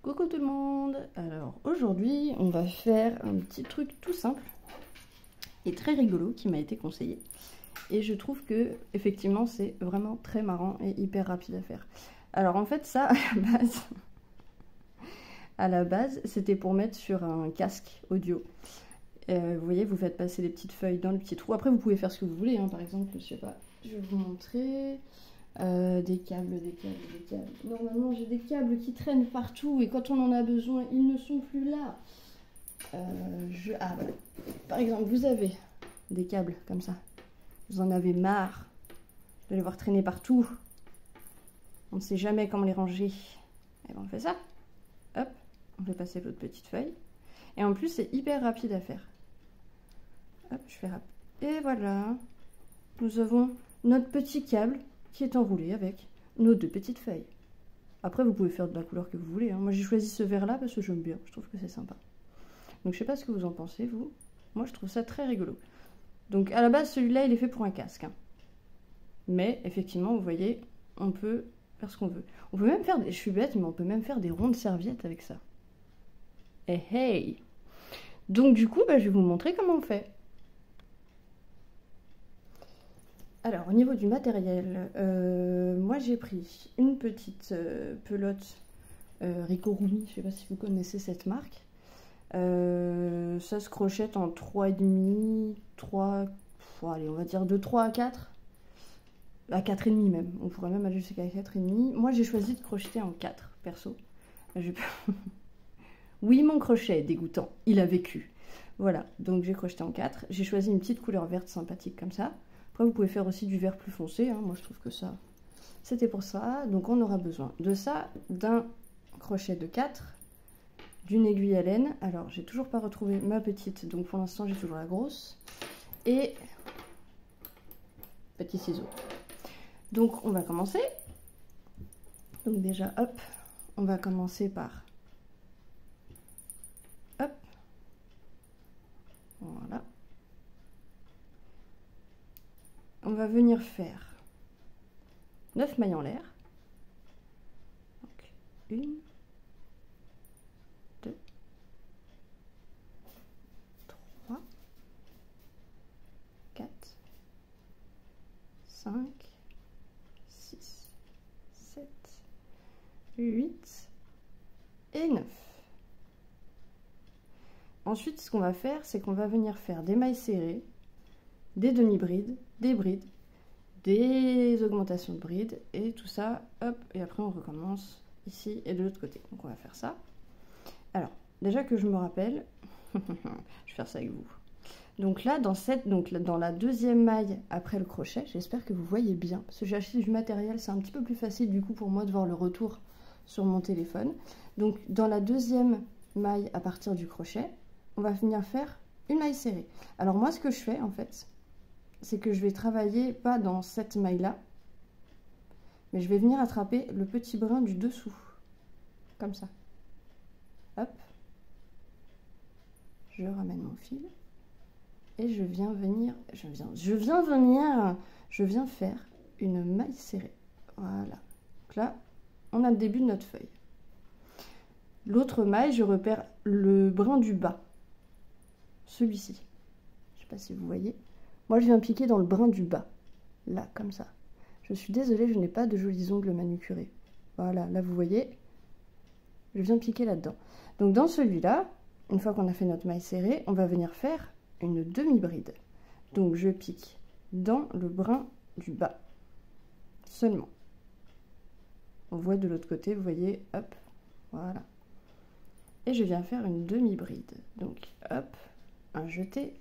Coucou tout le monde. Alors aujourd'hui on va faire un petit truc tout simple et très rigolo qui m'a été conseillé et je trouve que effectivement c'est vraiment très marrant et hyper rapide à faire. Alors en fait ça à la base c'était pour mettre sur un casque audio. Vous voyez, vous faites passer les petites feuilles dans le petit trou. Après vous pouvez faire ce que vous voulez hein. Par exemple, je sais pas, je vais vous montrer. Des câbles. Normalement, j'ai des câbles qui traînent partout et quand on en a besoin, ils ne sont plus là. Voilà. Par exemple, vous avez des câbles comme ça. Vous en avez marre de les voir traîner partout. On ne sait jamais comment les ranger. Et ben on fait ça. Hop, on fait passer l'autre petite feuille. Et en plus, c'est hyper rapide à faire. Hop, je fais rapide. Et voilà. Nous avons notre petit câble qui est enroulé avec nos deux petites feuilles. Après vous pouvez faire de la couleur que vous voulez hein. Moi j'ai choisi ce vert là parce que j'aime bien, je trouve que c'est sympa. Donc je sais pas ce que vous en pensez vous. Moi je trouve ça très rigolo. Donc à la base celui-là il est fait pour un casque hein. Mais effectivement vous voyez on peut faire ce qu'on veut. On peut même faire des... Je suis bête mais on peut même faire des rondes serviettes avec ça. Et hey. Donc du coup je vais vous montrer comment on fait. Alors, au niveau du matériel, moi j'ai pris une petite pelote Ricorumi, je ne sais pas si vous connaissez cette marque. Ça se crochette en 3,5, 3, allez, on va dire de 3 à 4. À 4,5 même, on pourrait même aller jusqu'à 4,5. Moi j'ai choisi de crocheter en 4, perso. Oui, mon crochet est dégoûtant, il a vécu. Voilà, donc j'ai crocheté en 4. J'ai choisi une petite couleur verte sympathique comme ça. Après, vous pouvez faire aussi du vert plus foncé, hein. Moi je trouve que ça, c'était pour ça. Donc on aura besoin de ça, d'un crochet de 4, d'une aiguille à laine. Alors j'ai toujours pas retrouvé ma petite, donc pour l'instant j'ai toujours la grosse. Et petits ciseaux. Donc on va commencer. Donc déjà, hop, on va commencer par... Hop. Voilà. On va venir faire 9 mailles en l'air. Donc 1, 2, 3, 4, 5, 6, 7, 8 et 9. Ensuite, ce qu'on va faire, c'est qu'on va venir faire des mailles serrées, des demi-brides, des brides, des augmentations de brides et tout ça, hop, et après on recommence ici et de l'autre côté. Donc on va faire ça. Alors, déjà que je me rappelle, je vais faire ça avec vous. Donc là, dans la deuxième maille après le crochet, j'espère que vous voyez bien, parce que j'ai acheté du matériel, c'est un petit peu plus facile du coup pour moi de voir le retour sur mon téléphone. Donc dans la deuxième maille à partir du crochet, on va venir faire une maille serrée. Alors moi, ce que je fais en fait, c'est que je vais travailler pas dans cette maille là, mais je vais venir attraper le petit brin du dessous, comme ça. Hop, je ramène mon fil et je viens faire une maille serrée. Voilà. Donc là, on a le début de notre feuille. L'autre maille, je repère le brin du bas, celui-ci. Je sais pas si vous voyez. Moi, je viens piquer dans le brin du bas, là, comme ça. Je suis désolée, je n'ai pas de jolis ongles manucurés. Voilà, là, vous voyez, je viens piquer là-dedans. Donc, dans celui-là, une fois qu'on a fait notre maille serrée, on va venir faire une demi-bride. Donc, je pique dans le brin du bas, seulement. On voit de l'autre côté, vous voyez, hop, voilà. Et je viens faire une demi-bride. Donc, hop, un jeté.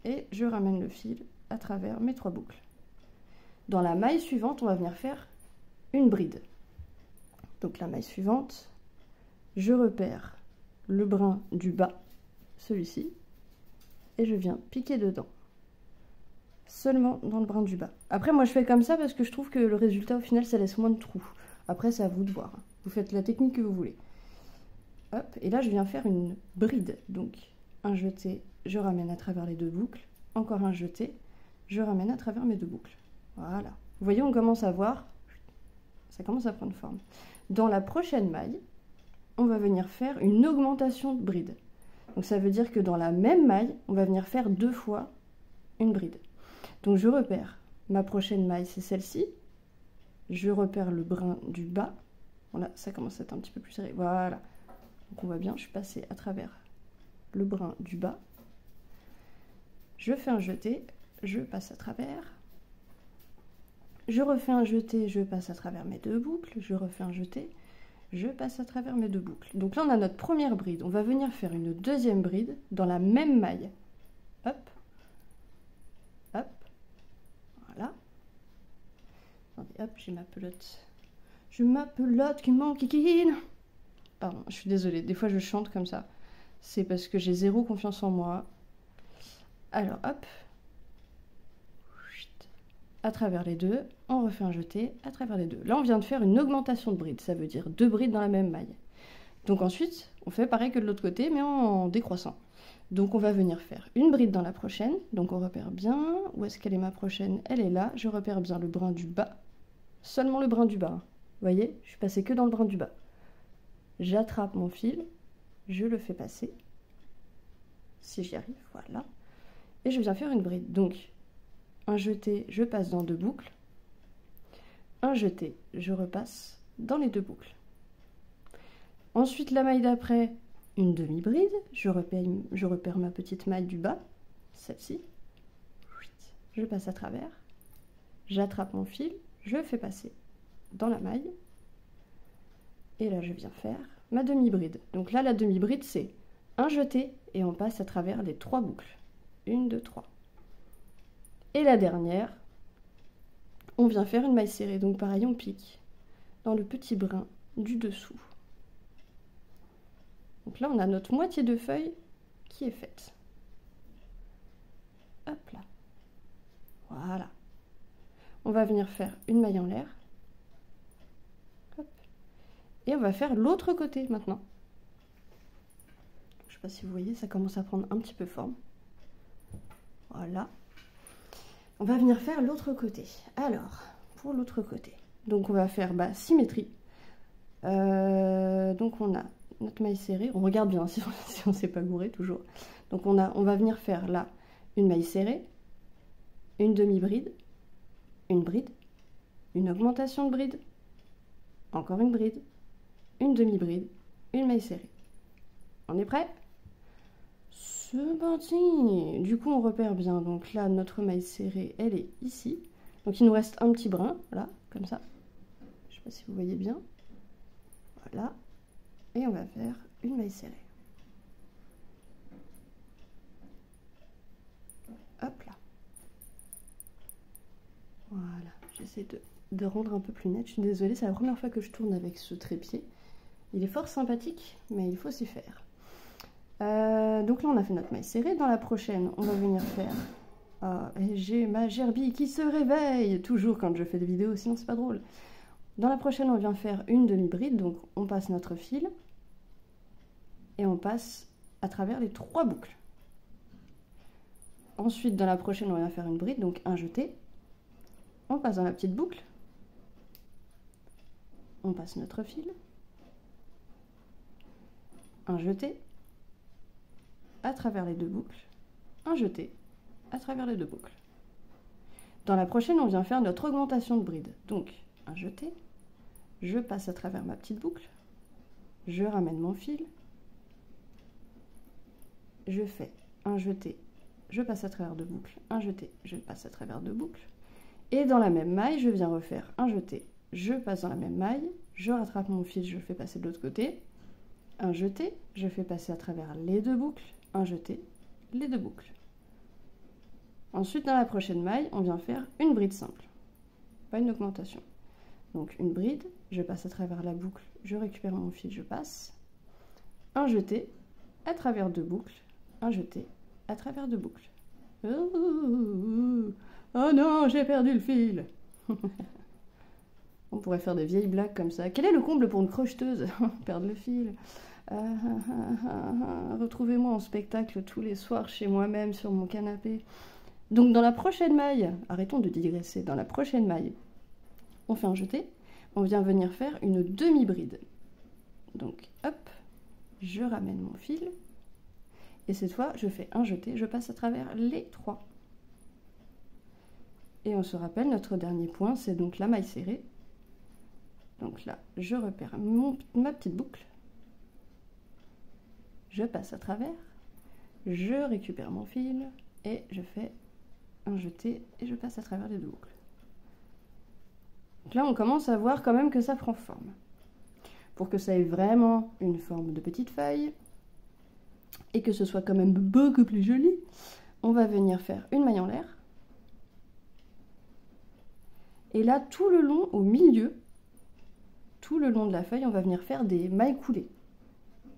Et je ramène le fil à travers mes 3 boucles. Dans la maille suivante, on va venir faire une bride. Donc la maille suivante, je repère le brin du bas, celui-ci, et je viens piquer dedans. Seulement dans le brin du bas. Après, moi je fais comme ça parce que je trouve que le résultat au final, ça laisse moins de trous. Après, c'est à vous de voir. Vous faites la technique que vous voulez. Hop, et là je viens faire une bride. Donc un jeté, je ramène à travers les 2 boucles, encore un jeté, je ramène à travers mes 2 boucles. Voilà. Vous voyez, on commence à voir, ça commence à prendre forme. Dans la prochaine maille, on va venir faire une augmentation de bride. Donc ça veut dire que dans la même maille, on va venir faire 2 fois une bride. Donc je repère ma prochaine maille, c'est celle-ci. Je repère le brin du bas. Voilà, ça commence à être un petit peu plus serré. Voilà. Donc on voit bien, je suis passée à travers le brin du bas. Je fais un jeté, je passe à travers. Je refais un jeté, je passe à travers mes 2 boucles. Je refais un jeté, je passe à travers mes 2 boucles. Donc là, on a notre première bride. On va venir faire une deuxième bride dans la même maille. Hop, hop, voilà. Attendez, hop, j'ai ma pelote. Je ma pelote qui m'enquiquine. Pardon, je suis désolée, des fois je chante comme ça. C'est parce que j'ai zéro confiance en moi. Alors, hop. À travers les 2, on refait un jeté à travers les 2. Là, on vient de faire une augmentation de bride, ça veut dire 2 brides dans la même maille. Donc ensuite, on fait pareil que de l'autre côté, mais en décroissant. Donc on va venir faire une bride dans la prochaine. Donc on repère bien, où est-ce qu'elle est ma prochaine? Elle est là, je repère bien le brin du bas. Seulement le brin du bas. Vous voyez, je suis passée que dans le brin du bas. J'attrape mon fil, je le fais passer. Si j'y arrive, voilà. Et je viens faire une bride. Donc, un jeté, je passe dans 2 boucles. Un jeté, je repasse dans les 2 boucles. Ensuite, la maille d'après, une demi-bride. Je repère ma petite maille du bas, celle-ci. Je passe à travers. J'attrape mon fil, je fais passer dans la maille. Et là, je viens faire ma demi-bride. Donc là, la demi-bride, c'est un jeté et on passe à travers les 3 boucles. 1, 2, 3. Et la dernière, on vient faire une maille serrée. Donc pareil, on pique dans le petit brin du dessous. Donc là, on a notre moitié de feuille qui est faite. Hop là. Voilà. On va venir faire une maille en l'air. Et on va faire l'autre côté maintenant. Je ne sais pas si vous voyez, ça commence à prendre un petit peu forme. Voilà. On va venir faire l'autre côté. Alors, pour l'autre côté, donc on va faire symétrie. Donc on a notre maille serrée. On regarde bien si on ne s'est pas gouré toujours. Donc on va venir faire là une maille serrée, une demi-bride, une bride, une augmentation de bride, encore une bride, une demi-bride, une maille serrée. On est prêt? C'est parti! Du coup, on repère bien. Donc là, notre maille serrée, elle est ici. Donc il nous reste un petit brin, là, comme ça. Je ne sais pas si vous voyez bien. Voilà. Et on va faire une maille serrée. Hop là. Voilà. J'essaie de rendre un peu plus net. Je suis désolée, c'est la première fois que je tourne avec ce trépied. Il est fort sympathique, mais il faut s'y faire. Donc là, on a fait notre maille serrée. Dans la prochaine, on va venir faire... j'ai ma gerbille qui se réveille, toujours quand je fais des vidéos, sinon c'est pas drôle. Dans la prochaine, on vient faire une demi-bride. Donc on passe notre fil et on passe à travers les 3 boucles. Ensuite, dans la prochaine, on va faire une bride, donc un jeté. On passe dans la petite boucle. On passe notre fil. Un jeté à travers les 2 boucles, un jeté à travers les 2 boucles. Dans la prochaine, on vient faire notre augmentation de bride. Donc, un jeté, je passe à travers ma petite boucle, je ramène mon fil, je fais un jeté, je passe à travers 2 boucles, un jeté, je passe à travers 2 boucles. Et dans la même maille, je viens refaire un jeté, je passe dans la même maille, je rattrape mon fil, je le fais passer de l'autre côté, un jeté, je fais passer à travers les 2 boucles, un jeté, les 2 boucles. Ensuite, dans la prochaine maille, on vient faire une bride simple, pas une augmentation. Donc une bride, je passe à travers la boucle, je récupère mon fil, je passe, un jeté à travers 2 boucles, un jeté à travers 2 boucles. Oh non, j'ai perdu le fil. On pourrait faire des vieilles blagues comme ça. Quel est le comble pour une crocheteuse? Perdre le fil. Retrouvez-moi en spectacle tous les soirs chez moi-même sur mon canapé. Donc dans la prochaine maille, arrêtons de digresser, dans la prochaine maille, on fait un jeté, on vient venir faire une demi-bride. Donc hop, je ramène mon fil, et cette fois je fais un jeté, je passe à travers les 3. Et on se rappelle, notre dernier point, c'est donc la maille serrée. Donc là, je repère ma petite boucle, je passe à travers, je récupère mon fil, et je fais un jeté, et je passe à travers les 2 boucles. Donc là, on commence à voir quand même que ça prend forme. Pour que ça ait vraiment une forme de petite feuille, et que ce soit quand même beaucoup plus joli, on va venir faire une maille en l'air. Et là, tout le long, au milieu, tout le long de la feuille, on va venir faire des mailles coulées.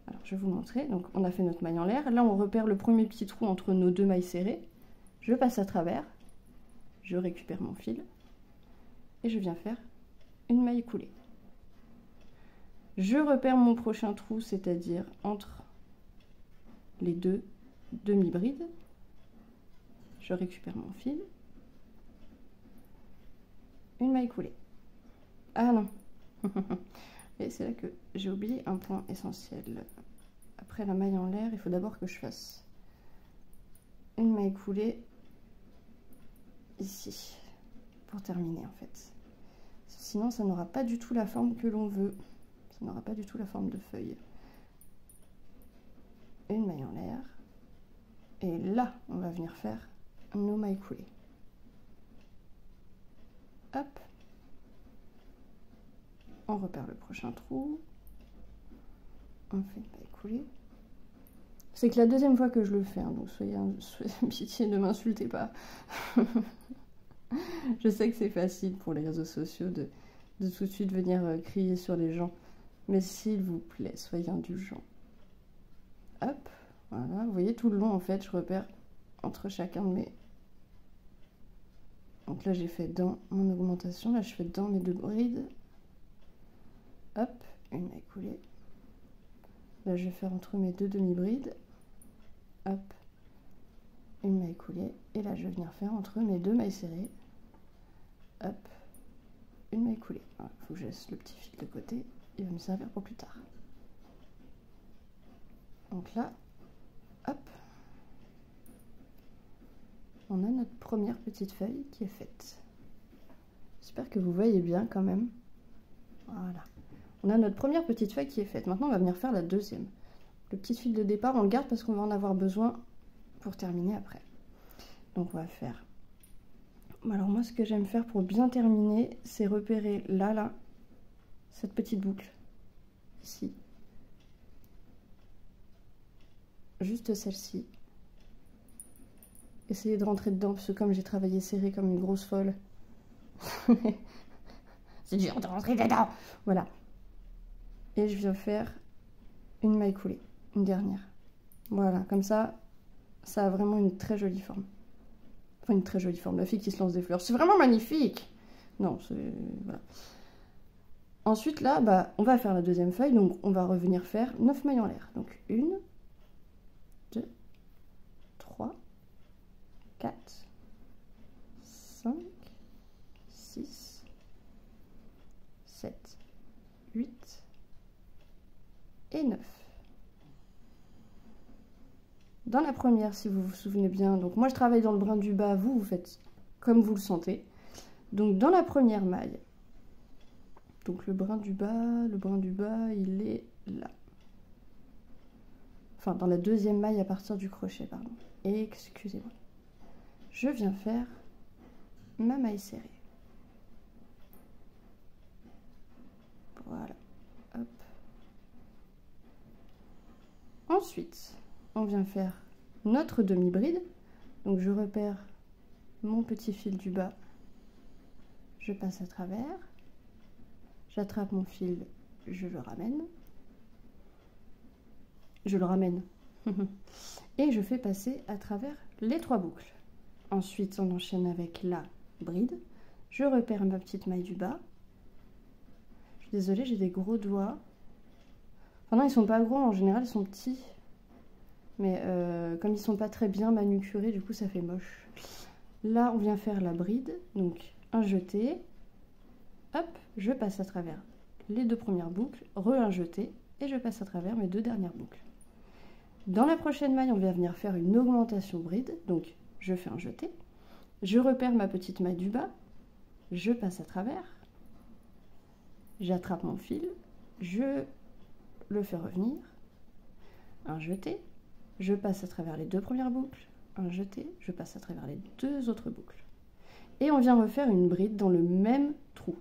Alors, je vais vous montrer. Donc, on a fait notre maille en l'air. Là, on repère le premier petit trou entre nos 2 mailles serrées. Je passe à travers, je récupère mon fil, et je viens faire une maille coulée. Je repère mon prochain trou, c'est-à-dire entre les 2 demi-brides. Je récupère mon fil, une maille coulée. Ah non. Et c'est là que j'ai oublié un point essentiel. Après la maille en l'air, il faut d'abord que je fasse une maille coulée ici, pour terminer en fait. Sinon, ça n'aura pas du tout la forme que l'on veut. Ça n'aura pas du tout la forme de feuille. Une maille en l'air. Et là, on va venir faire nos mailles coulées. Hop. On repère le prochain trou. On fait une maille coulée. C'est que la deuxième fois que je le fais, hein, donc soyez pitié, ne m'insultez pas. Je sais que c'est facile pour les réseaux sociaux de tout de suite venir crier sur les gens. Mais s'il vous plaît, soyez indulgents. Hop, voilà. Vous voyez, tout le long, en fait, je repère entre chacun de mes... Donc là, j'ai fait dans mon augmentation. Là, je fais dans mes 2 brides. Hop, une maille coulée. Là, je vais faire entre mes 2 demi-brides. Hop, une maille coulée. Et là, je vais venir faire entre mes 2 mailles serrées. Hop, une maille coulée. Il faut que je laisse le petit fil de côté. Il va me servir pour plus tard. Donc là, hop, on a notre première petite feuille qui est faite. J'espère que vous voyez bien quand même. Voilà. On a notre première petite feuille qui est faite. Maintenant, on va venir faire la deuxième. Le petit fil de départ, on le garde parce qu'on va en avoir besoin pour terminer après. Donc, on va faire... Alors, moi, ce que j'aime faire pour bien terminer, c'est repérer là, cette petite boucle. Ici. Juste celle-ci. Essayez de rentrer dedans, parce que comme j'ai travaillé serré comme une grosse folle, c'est dur de rentrer dedans. Voilà. Et je viens faire une maille coulée, une dernière. Voilà, comme ça, ça a vraiment une très jolie forme. Enfin, une très jolie forme. La fille qui se lance des fleurs, c'est vraiment magnifique. Non, c'est... Voilà. Ensuite, là, bah, on va faire la deuxième feuille, donc on va revenir faire 9 mailles en l'air. Donc 1, 2, 3, 4, 5, 6, 7, 8 et 9. Dans la première, si vous vous souvenez bien, donc moi je travaille dans le brin du bas, vous faites comme vous le sentez. Donc dans la première maille, donc le brin du bas, il est là. Enfin, dans la deuxième maille à partir du crochet, pardon. Excusez-moi. Je viens faire ma maille serrée. Voilà. Hop. Ensuite, on vient faire notre demi-bride. Donc je repère mon petit fil du bas. Je passe à travers. J'attrape mon fil, je le ramène. Et je fais passer à travers les 3 boucles. Ensuite, on enchaîne avec la bride. Je repère ma petite maille du bas. Je suis désolée, j'ai des gros doigts. Enfin non, ils sont pas gros, en général, ils sont petits. Mais comme ils sont pas très bien manucurés, du coup, ça fait moche. Là, on vient faire la bride. Donc, un jeté. Hop, je passe à travers les 2 premières boucles, un jeté, et je passe à travers mes 2 dernières boucles. Dans la prochaine maille, on va venir faire une augmentation bride, donc je fais un jeté, je repère ma petite maille du bas, je passe à travers, j'attrape mon fil, je le fais revenir, un jeté, je passe à travers les 2 premières boucles, un jeté, je passe à travers les 2 autres boucles. Et on vient refaire une bride dans le même trou,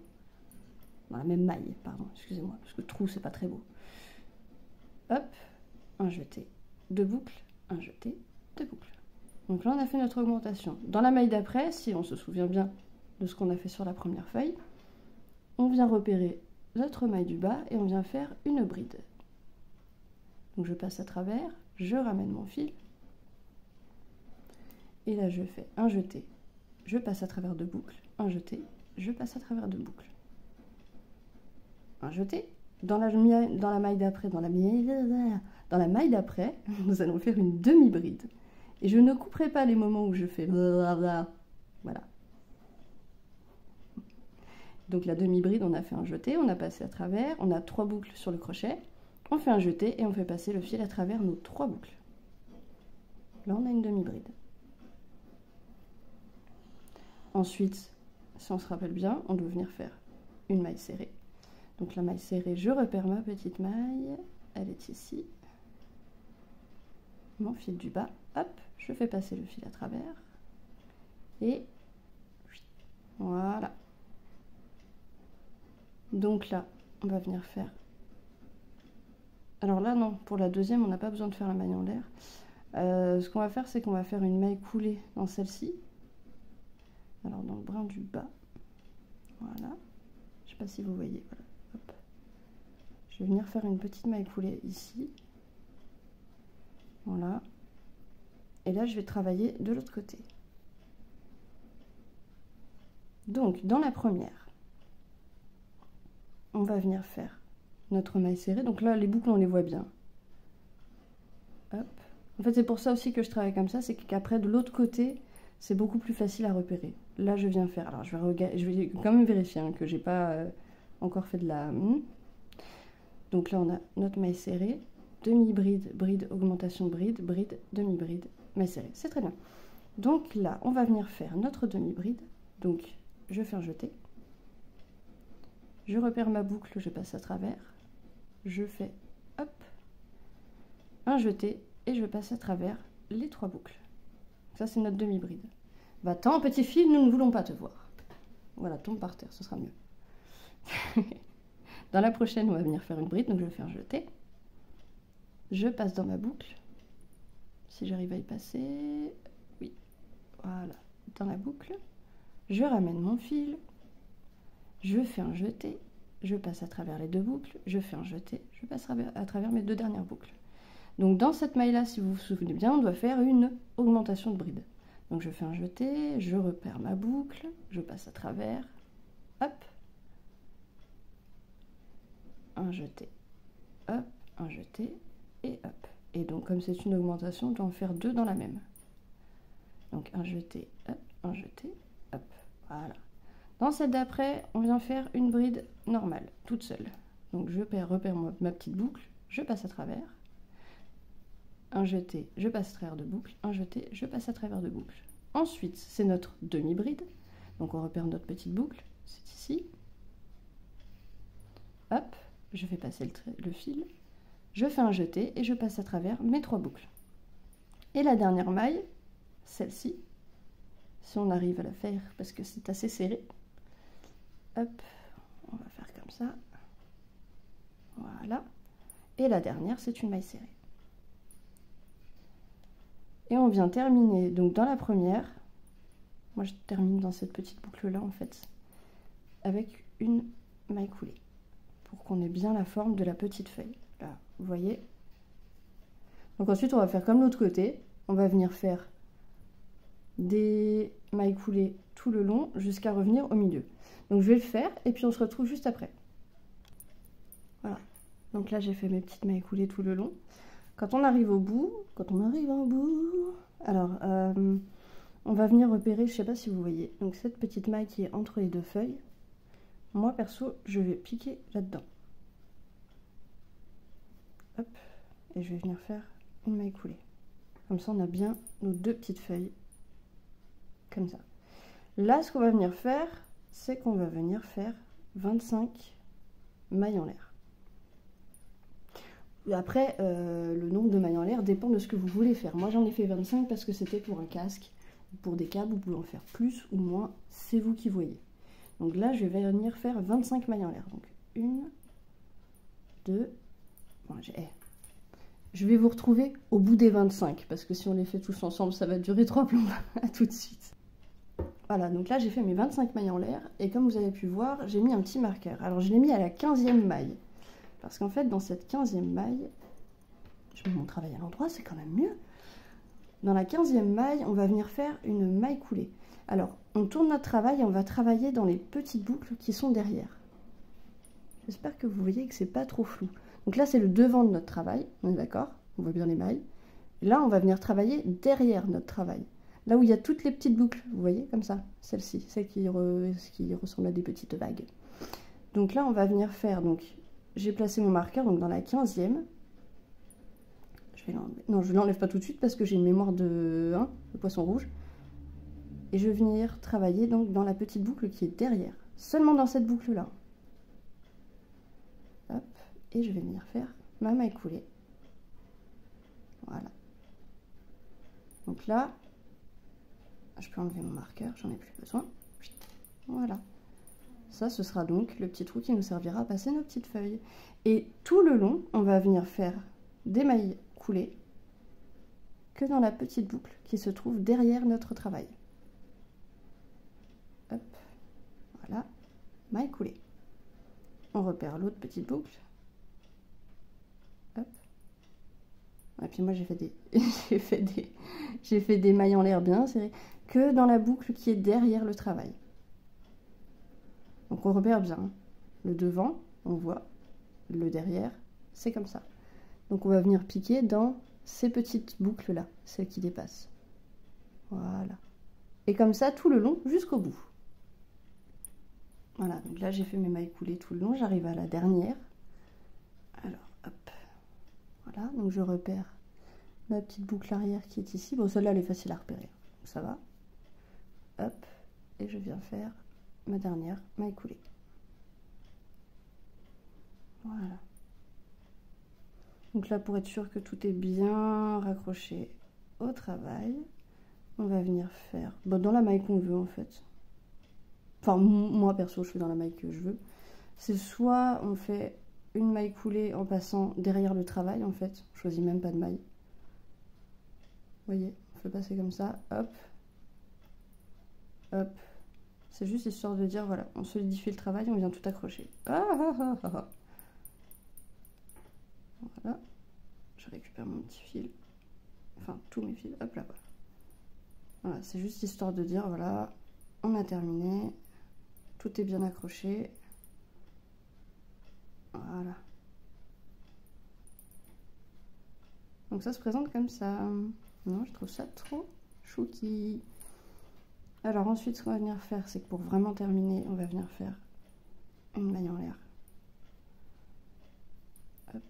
dans la même maille, pardon, excusez-moi, parce que trou c'est pas très beau. Hop, un jeté, 2 boucles, un jeté, 2 boucles. Donc là on a fait notre augmentation. Dans la maille d'après, si on se souvient bien de ce qu'on a fait sur la première feuille, on vient repérer notre maille du bas et on vient faire une bride. Donc je passe à travers, je ramène mon fil, et là je fais un jeté, je passe à travers 2 boucles, un jeté, je passe à travers 2 boucles, un jeté. Dans la maille d'après, dans la maille d'après, nous allons faire une demi-bride. Et je ne couperai pas les moments où je fais voilà. Donc la demi-bride, on a fait un jeté, on a passé à travers, on a 3 boucles sur le crochet, on fait un jeté et on fait passer le fil à travers nos 3 boucles. Là, on a une demi-bride. Ensuite, si on se rappelle bien, on doit venir faire une maille serrée. Donc la maille serrée, je repère ma petite maille, elle est ici. Mon fil du bas, hop, je fais passer le fil à travers. Et voilà. Donc là, on va venir faire... Alors là, non, pour la deuxième, on n'a pas besoin de faire la maille en l'air. Ce qu'on va faire, c'est qu'on va faire une maille coulée dans celle-ci. Alors dans le brin du bas. Voilà. Je ne sais pas si vous voyez. Voilà. Hop. Je vais venir faire une petite maille coulée ici. Voilà. Et là, je vais travailler de l'autre côté. Donc, dans la première, on va venir faire notre maille serrée. Donc là, les boucles, on les voit bien. Hop. En fait, c'est pour ça aussi que je travaille comme ça, c'est qu'après, de l'autre côté, c'est beaucoup plus facile à repérer. Là, je viens faire... Alors, je vais quand même vérifier hein, que j'ai pas encore fait de la... Donc là, on a notre maille serrée, demi-bride, bride, augmentation, bride, bride, demi-bride, maille serrée. C'est très bien. Donc là, on va venir faire notre demi-bride. Donc, je fais un jeté. Je repère ma boucle, je passe à travers. Je fais, hop, un jeté et je passe à travers les 3 boucles. Ça, c'est notre demi-bride. Va-t'en, petit fil, nous ne voulons pas te voir. Voilà, tombe par terre, ce sera mieux. Dans la prochaine, on va venir faire une bride, donc je vais faire un jeté. Je passe dans ma boucle. Si j'arrive à y passer, oui, voilà, dans la boucle. Je ramène mon fil. Je fais un jeté. Je passe à travers les 2 boucles. Je fais un jeté. Je passe à travers mes 2 dernières boucles. Donc dans cette maille-là, si vous vous souvenez bien, on doit faire une augmentation de bride. Donc je fais un jeté, je repère ma boucle, je passe à travers, hop, un jeté, hop, un jeté, et hop. Et donc comme c'est une augmentation, on doit en faire 2 dans la même. Donc un jeté, hop, voilà. Dans cette d'après, on vient faire une bride normale, toute seule. Donc je repère ma petite boucle, je passe à travers. Un jeté, je passe à travers 2 boucles, un jeté, je passe à travers 2 boucles. Ensuite, c'est notre demi-bride. Donc on repère notre petite boucle, c'est ici. Hop, je fais passer le fil, je fais un jeté et je passe à travers mes 3 boucles. Et la dernière maille, celle-ci, si on arrive à la faire parce que c'est assez serré, hop, on va faire comme ça. Voilà. Et la dernière, c'est une maille serrée. Et on vient terminer, donc dans la première, moi je termine dans cette petite boucle là en fait, avec une maille coulée, pour qu'on ait bien la forme de la petite feuille. Là, vous voyez. Donc ensuite on va faire comme l'autre côté, on va venir faire des mailles coulées tout le long jusqu'à revenir au milieu. Donc je vais le faire et puis on se retrouve juste après. Voilà, donc là j'ai fait mes petites mailles coulées tout le long. Quand on arrive au bout, alors on va venir repérer, je sais pas si vous voyez, donc cette petite maille qui est entre les 2 feuilles, moi perso je vais piquer là-dedans. et je vais venir faire une maille coulée. Comme ça, on a bien nos 2 petites feuilles, comme ça. Là, ce qu'on va venir faire, c'est qu'on va venir faire 25 mailles en l'air. Après, le nombre de mailles en l'air dépend de ce que vous voulez faire. Moi, j'en ai fait 25 parce que c'était pour un casque. Pour des câbles, vous pouvez en faire plus ou moins, c'est vous qui voyez. Donc là, je vais venir faire 25 mailles en l'air. Donc 1, 2, bon, je vais vous retrouver au bout des 25, parce que si on les fait tous ensemble, ça va durer 3 plombes. À tout de suite. Voilà, donc là, j'ai fait mes 25 mailles en l'air, et comme vous avez pu voir, j'ai mis un petit marqueur. Alors, je l'ai mis à la 15e maille, parce qu'en fait, dans cette 15e maille, je mets mon travail à l'endroit, c'est quand même mieux. Dans la 15e maille, on va venir faire une maille coulée. Alors, on tourne notre travail et on va travailler dans les petites boucles qui sont derrière. J'espère que vous voyez que c'est pas trop flou. Donc là, c'est le devant de notre travail, on est d'accord? On voit bien les mailles. Et là, on va venir travailler derrière notre travail. Là où il y a toutes les petites boucles, vous voyez, comme ça, celle-ci, celle qui ressemble à des petites vagues. Donc là, on va venir faire, donc j'ai placé mon marqueur donc dans la 15e. Je vais l'enlever. Non, je ne l'enlève pas tout de suite parce que j'ai une mémoire de 1, le poisson rouge. Et je vais venir travailler donc dans la petite boucle qui est derrière. Seulement dans cette boucle-là. Hop. Et je vais venir faire ma maille coulée. Voilà. Donc là, je peux enlever mon marqueur, j'en ai plus besoin. Voilà. Ça, ce sera donc le petit trou qui nous servira à passer nos petites feuilles. Et tout le long, on va venir faire des mailles coulées que dans la petite boucle qui se trouve derrière notre travail. Hop, voilà, maille coulée. On repère l'autre petite boucle. Hop. Et puis moi j'ai fait des j'ai fait des mailles en l'air bien serrées que dans la boucle qui est derrière le travail. Donc on repère bien le devant, on voit le derrière, c'est comme ça. Donc on va venir piquer dans ces petites boucles là, celles qui dépassent. Voilà. Et comme ça tout le long jusqu'au bout. Voilà, donc là j'ai fait mes mailles coulées tout le long, j'arrive à la dernière. Alors hop, voilà, donc je repère ma petite boucle arrière qui est ici. Bon, celle-là elle est facile à repérer, donc ça va. Hop, et je viens faire ma dernière maille coulée. Voilà. Donc là, pour être sûr que tout est bien raccroché au travail, on va venir faire dans la maille qu'on veut en fait. Enfin, moi perso, je fais dans la maille que je veux. C'est soit on fait une maille coulée en passant derrière le travail en fait. On choisit même pas de maille. Vous voyez, on fait passer comme ça, hop, hop. C'est juste histoire de dire, voilà, on solidifie le travail, on vient tout accrocher. Voilà. Je récupère mon petit fil. Enfin, tous mes fils. Hop là, voilà. Voilà, c'est juste histoire de dire, voilà, on a terminé. Tout est bien accroché. Voilà. Donc ça se présente comme ça. Non, je trouve ça trop chouki. Alors ensuite, ce qu'on va venir faire, c'est que pour vraiment terminer, on va venir faire une maille en l'air. Hop.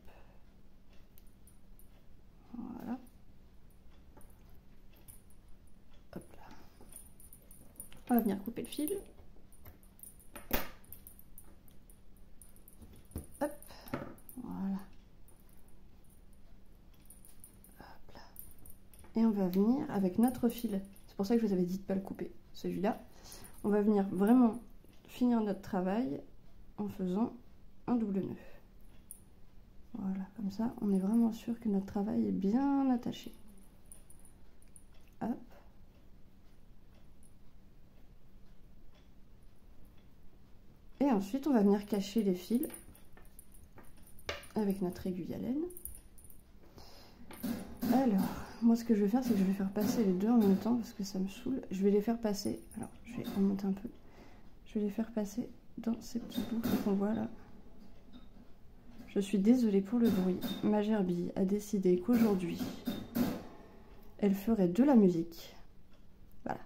Voilà. Hop là. On va venir couper le fil. Hop. Voilà. Hop là. Et on va venir avec notre fil. C'est pour ça que je vous avais dit de ne pas le couper. Celui-là, on va venir vraiment finir notre travail en faisant un double nœud. Voilà, comme ça, on est vraiment sûr que notre travail est bien attaché. Hop. Et ensuite, on va venir cacher les fils avec notre aiguille à laine. Alors, moi ce que je vais faire, c'est que je vais faire passer les deux en même temps parce que ça me saoule. Je vais les faire passer, alors je vais remonter un peu. Je vais les faire passer dans ces petits boucles qu'on voit là. Je suis désolée pour le bruit. Ma gerbille a décidé qu'aujourd'hui, elle ferait de la musique. Voilà.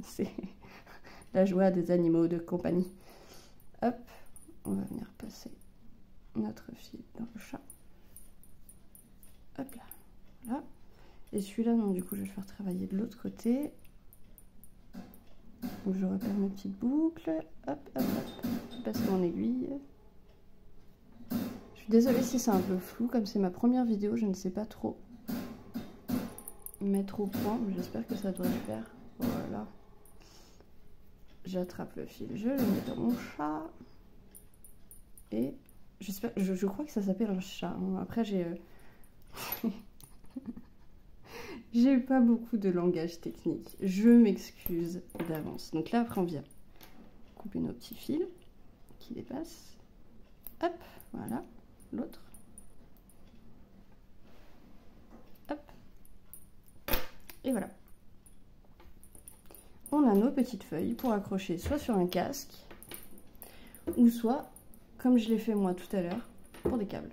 C'est la joie des animaux de compagnie. Hop, on va venir passer notre fil dans le chat. Hop là, voilà. Et celui-là, non, du coup, je vais le faire travailler de l'autre côté. Donc, je repère mes petites boucles. Hop, hop, hop. Je passe mon aiguille. Je suis désolée si c'est un peu flou, comme c'est ma première vidéo, je ne sais pas trop mettre au point, mais j'espère que ça doit le faire. Voilà. J'attrape le fil, je le mets dans mon chat. Et j'espère, je crois que ça s'appelle un chat. Après, j'ai pas beaucoup de langage technique. Je m'excuse d'avance. Donc là, après, on vient couper nos petits fils qui dépassent. Hop, voilà. L'autre. Hop. Et voilà. On a nos petites feuilles pour accrocher soit sur un casque, ou soit, comme je l'ai fait moi tout à l'heure, pour des câbles.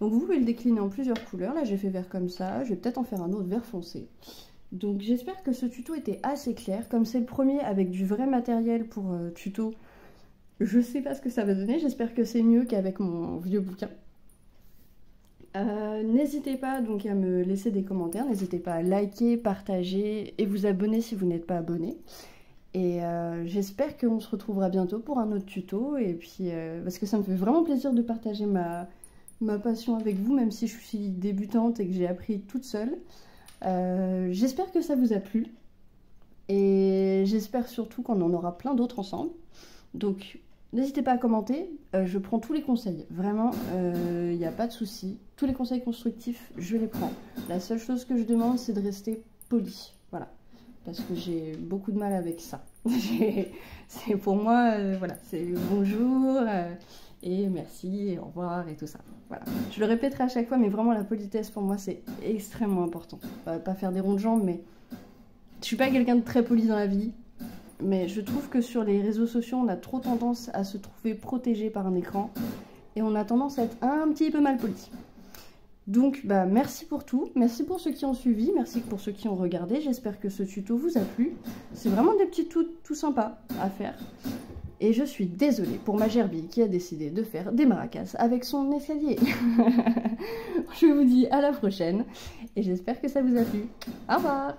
Donc vous pouvez le décliner en plusieurs couleurs. Là j'ai fait vert comme ça, je vais peut-être en faire un autre vert foncé. Donc j'espère que ce tuto était assez clair. Comme c'est le premier avec du vrai matériel pour tuto, je sais pas ce que ça va donner. J'espère que c'est mieux qu'avec mon vieux bouquin. N'hésitez pas donc à me laisser des commentaires, n'hésitez pas à liker, partager et vous abonner si vous n'êtes pas abonné. Et j'espère qu'on se retrouvera bientôt pour un autre tuto. Et puis parce que ça me fait vraiment plaisir de partager ma passion avec vous, même si je suis débutante et que j'ai appris toute seule. J'espère que ça vous a plu. Et j'espère surtout qu'on en aura plein d'autres ensemble. Donc n'hésitez pas à commenter, je prends tous les conseils, vraiment, il n'y a pas de souci. Tous les conseils constructifs, je les prends. La seule chose que je demande, c'est de rester poli, voilà. Parce que j'ai beaucoup de mal avec ça. C'est pour moi, voilà, c'est bonjour, et merci, et au revoir, et tout ça. Voilà. Je le répéterai à chaque fois, mais vraiment la politesse, pour moi, c'est extrêmement important. Pas faire des ronds de jambes, mais je suis pas quelqu'un de très poli dans la vie. Mais je trouve que sur les réseaux sociaux, on a trop tendance à se trouver protégé par un écran. Et on a tendance à être un petit peu mal poli. Donc, bah, merci pour tout. Merci pour ceux qui ont suivi. Merci pour ceux qui ont regardé. J'espère que ce tuto vous a plu. C'est vraiment des petits tout sympas à faire. Et je suis désolée pour ma gerbille qui a décidé de faire des maracas avec son escalier. Je vous dis à la prochaine. Et j'espère que ça vous a plu. Au revoir!